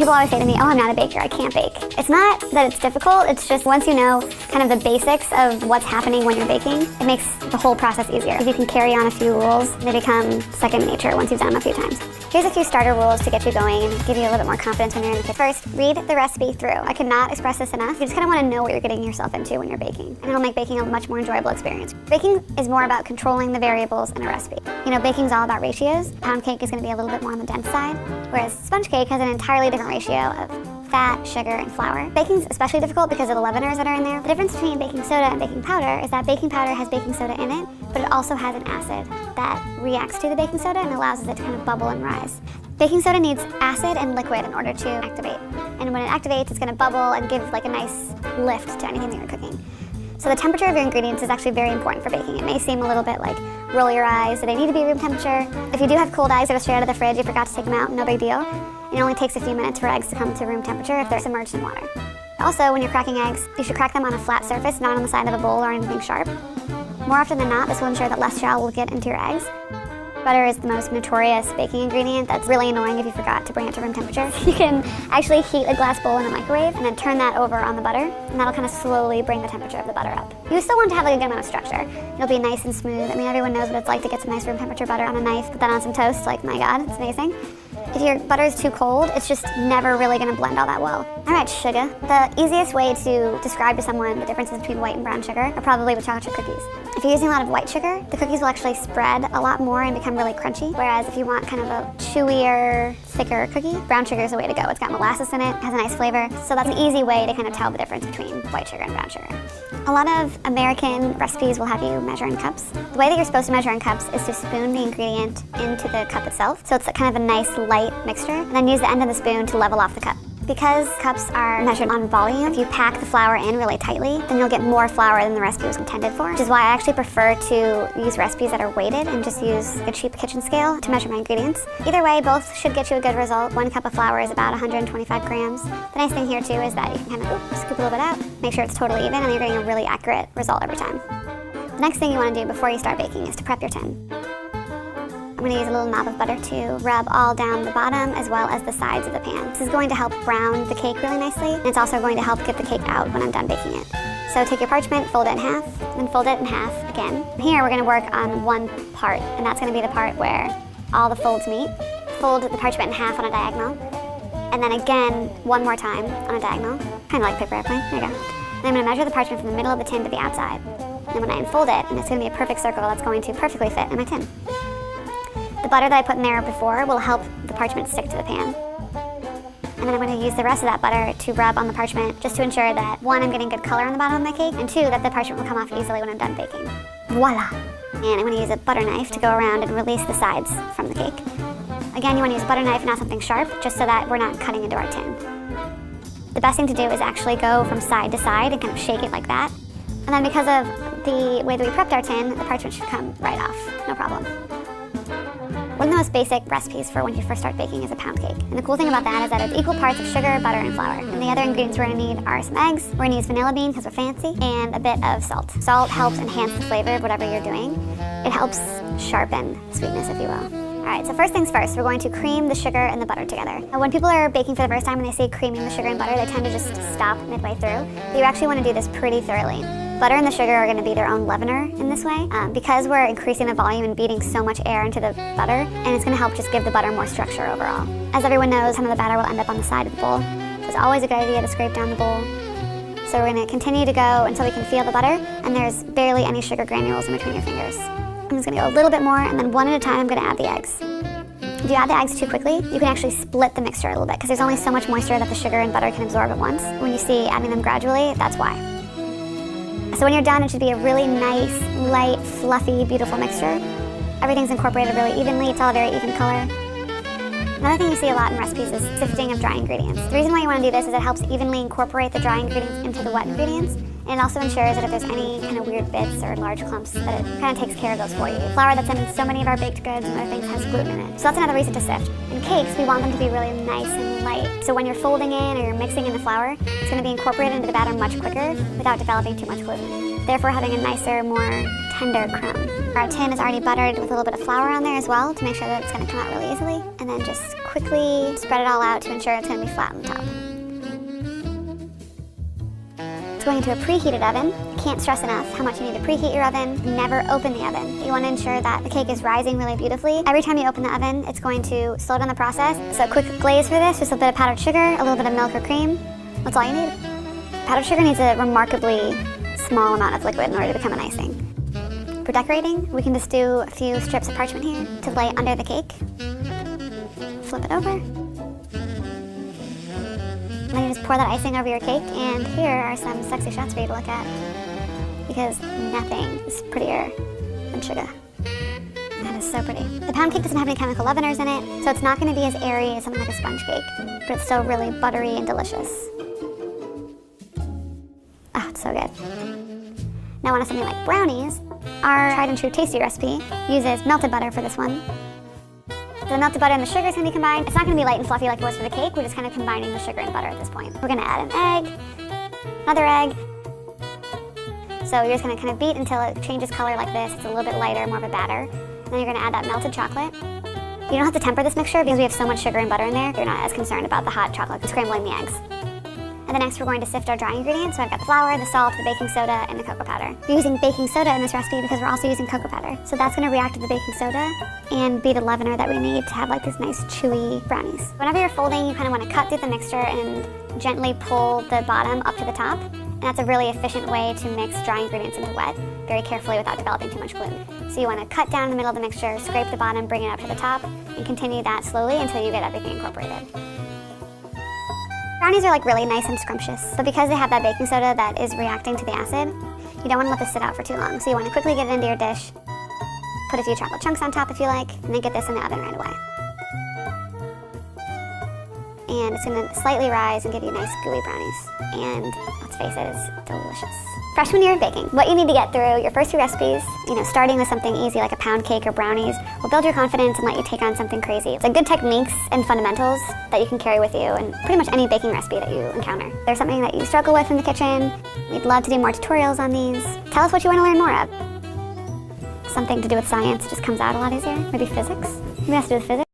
People always say to me, oh, I'm not a baker, I can't bake. It's not that it's difficult, it's just once you know kind of the basics of what's happening when you're baking, it makes the whole process easier. If you can carry on a few rules, they become second nature once you've done them a few times. Here's a few starter rules to get you going and give you a little bit more confidence when you're in the kitchen. First, read the recipe through. I cannot express this enough. You just kind of want to know what you're getting yourself into when you're baking, and it'll make baking a much more enjoyable experience. Baking is more about controlling the variables in a recipe. You know, baking is all about ratios. Pound cake is going to be a little bit more on the dense side, whereas sponge cake has an entirely different ratio of fat, sugar, and flour. Baking's especially difficult because of the leaveners that are in there. The difference between baking soda and baking powder is that baking powder has baking soda in it, but it also has an acid that reacts to the baking soda and allows it to kind of bubble and rise. Baking soda needs acid and liquid in order to activate. And when it activates, it's going to bubble and give like a nice lift to anything that you're cooking. So the temperature of your ingredients is actually very important for baking. It may seem a little bit like roll your eyes, do they need to be room temperature? If you do have cold eggs that are straight out of the fridge, you forgot to take them out, no big deal. It only takes a few minutes for eggs to come to room temperature if they're submerged in water. Also, when you're cracking eggs, you should crack them on a flat surface, not on the side of a bowl or anything sharp. More often than not, this will ensure that less chow will get into your eggs. Butter is the most notorious baking ingredient that's really annoying if you forgot to bring it to room temperature. You can actually heat a glass bowl in a microwave and then turn that over on the butter, and that'll kind of slowly bring the temperature of the butter up. You still want to have like a good amount of structure. It'll be nice and smooth. I mean, everyone knows what it's like to get some nice room temperature butter on a knife, put that on some toast, like my God, it's amazing. If your butter is too cold, it's just never really going to blend all that well. All right, sugar. The easiest way to describe to someone the differences between white and brown sugar are probably with chocolate chip cookies. If you're using a lot of white sugar, the cookies will actually spread a lot more and become really crunchy. Whereas if you want kind of a chewier, thicker cookie, brown sugar is the way to go. It's got molasses in it, has a nice flavor. So that's an easy way to kind of tell the difference between white sugar and brown sugar. A lot of American recipes will have you measure in cups. The way that you're supposed to measure in cups is to spoon the ingredient into the cup itself. So it's kind of a nice light mixture, and then use the end of the spoon to level off the cup. Because cups are measured on volume, if you pack the flour in really tightly, then you'll get more flour than the recipe was intended for, which is why I actually prefer to use recipes that are weighted and just use a cheap kitchen scale to measure my ingredients. Either way, both should get you a good result. 1 cup of flour is about 125 grams. The nice thing here too is that you can kind of scoop a little bit out, make sure it's totally even, and you're getting a really accurate result every time. The next thing you want to do before you start baking is to prep your tin. I'm going to use a little knob of butter to rub all down the bottom as well as the sides of the pan. This is going to help brown the cake really nicely, and it's also going to help get the cake out when I'm done baking it. So take your parchment, fold it in half, then fold it in half again. Here we're going to work on one part, and that's going to be the part where all the folds meet. Fold the parchment in half on a diagonal, and then again one more time on a diagonal, kind of like paper airplane. There you go. And I'm going to measure the parchment from the middle of the tin to the outside. And when I unfold it, and it's going to be a perfect circle that's going to perfectly fit in my tin. The butter that I put in there before will help the parchment stick to the pan. And then I'm going to use the rest of that butter to rub on the parchment just to ensure that, 1, I'm getting good color on the bottom of my cake, and 2, that the parchment will come off easily when I'm done baking. Voila! And I'm going to use a butter knife to go around and release the sides from the cake. Again, you want to use a butter knife, not something sharp, just so that we're not cutting into our tin. The best thing to do is actually go from side to side and kind of shake it like that. And then because of the way that we prepped our tin, the parchment should come right off, no problem. One of the most basic recipes for when you first start baking is a pound cake. And the cool thing about that is that it's equal parts of sugar, butter, and flour. And the other ingredients we're going to need are some eggs, we're going to use vanilla bean because we're fancy, and a bit of salt. Salt helps enhance the flavor of whatever you're doing. It helps sharpen sweetness, if you will. Alright, so first things first, we're going to cream the sugar and the butter together. Now, when people are baking for the first time and they say creaming the sugar and butter, they tend to just stop midway through. But you actually want to do this pretty thoroughly. Butter and the sugar are going to be their own leavener in this way, because we're increasing the volume and beating so much air into the butter, and it's going to help just give the butter more structure overall. As everyone knows, some of the batter will end up on the side of the bowl, so it's always a good idea to scrape down the bowl. So we're going to continue to go until we can feel the butter, and there's barely any sugar granules in between your fingers. I'm just going to go a little bit more, and then one at a time I'm going to add the eggs. If you add the eggs too quickly, you can actually split the mixture a little bit, because there's only so much moisture that the sugar and butter can absorb at once. When you see adding them gradually, that's why. So when you're done, it should be a really nice, light, fluffy, beautiful mixture. Everything's incorporated really evenly. It's all a very even color. Another thing you see a lot in recipes is sifting of dry ingredients. The reason why you want to do this is it helps evenly incorporate the dry ingredients into the wet ingredients, and it also ensures that if there's any kind of weird bits or large clumps, that it kind of takes care of those for you. Flour that's in so many of our baked goods and other things has gluten in it. So that's another reason to sift. In cakes, we want them to be really nice and light. So when you're folding in or you're mixing in the flour, it's going to be incorporated into the batter much quicker without developing too much gluten. Therefore, having a nicer, more tender crumb. Our tin is already buttered with a little bit of flour on there as well to make sure that it's going to come out really easily. And then just quickly spread it all out to ensure it's going to be flat on the top. It's going into a preheated oven. I can't stress enough how much you need to preheat your oven. Never open the oven. You want to ensure that the cake is rising really beautifully. Every time you open the oven, it's going to slow down the process. So a quick glaze for this, just a bit of powdered sugar, a little bit of milk or cream. That's all you need. Powdered sugar needs a remarkably small amount of liquid in order to become an icing. For decorating, we can just do a few strips of parchment here to lay under the cake. Flip it over. And then you just pour that icing over your cake, and here are some sexy shots for you to look at, because nothing is prettier than sugar. That is so pretty. The pound cake doesn't have any chemical leaveners in it, so it's not going to be as airy as something like a sponge cake, but it's still really buttery and delicious. Oh, it's so good. Now on to something like brownies. Our tried and true tasty recipe uses melted butter for this one. The melted butter and the sugar is going to be combined. It's not going to be light and fluffy like it was for the cake. We're just kind of combining the sugar and butter at this point. We're going to add an egg, another egg. So you're just going to kind of beat until it changes color like this. It's a little bit lighter, more of a batter. And then you're going to add that melted chocolate. You don't have to temper this mixture because we have so much sugar and butter in there. You're not as concerned about the hot chocolate and scrambling the eggs. And then next we're going to sift our dry ingredients. So I've got the flour, the salt, the baking soda, and the cocoa powder. We're using baking soda in this recipe because we're also using cocoa powder. So that's going to react to the baking soda and be the leavener that we need to have like these nice chewy brownies. Whenever you're folding, you kind of want to cut through the mixture and gently pull the bottom up to the top. And that's a really efficient way to mix dry ingredients into wet, very carefully without developing too much gluten. So you want to cut down in the middle of the mixture, scrape the bottom, bring it up to the top, and continue that slowly until you get everything incorporated. Brownies are like really nice and scrumptious, but because they have that baking soda that is reacting to the acid, you don't want to let this sit out for too long. So you want to quickly get it into your dish, put a few chocolate chunks on top if you like, and then get this in the oven right away. And it's going to slightly rise and give you nice gooey brownies. And let's face it, it's delicious. Freshman year of baking, what you need to get through your first few recipes, starting with something easy like a pound cake or brownies, will build your confidence and let you take on something crazy. It's like good techniques and fundamentals that you can carry with you in pretty much any baking recipe that you encounter. If there's something that you struggle with in the kitchen, we'd love to do more tutorials on these. Tell us what you want to learn more of. Something to do with science just comes out a lot easier. Maybe physics. Maybe it has to do with physics.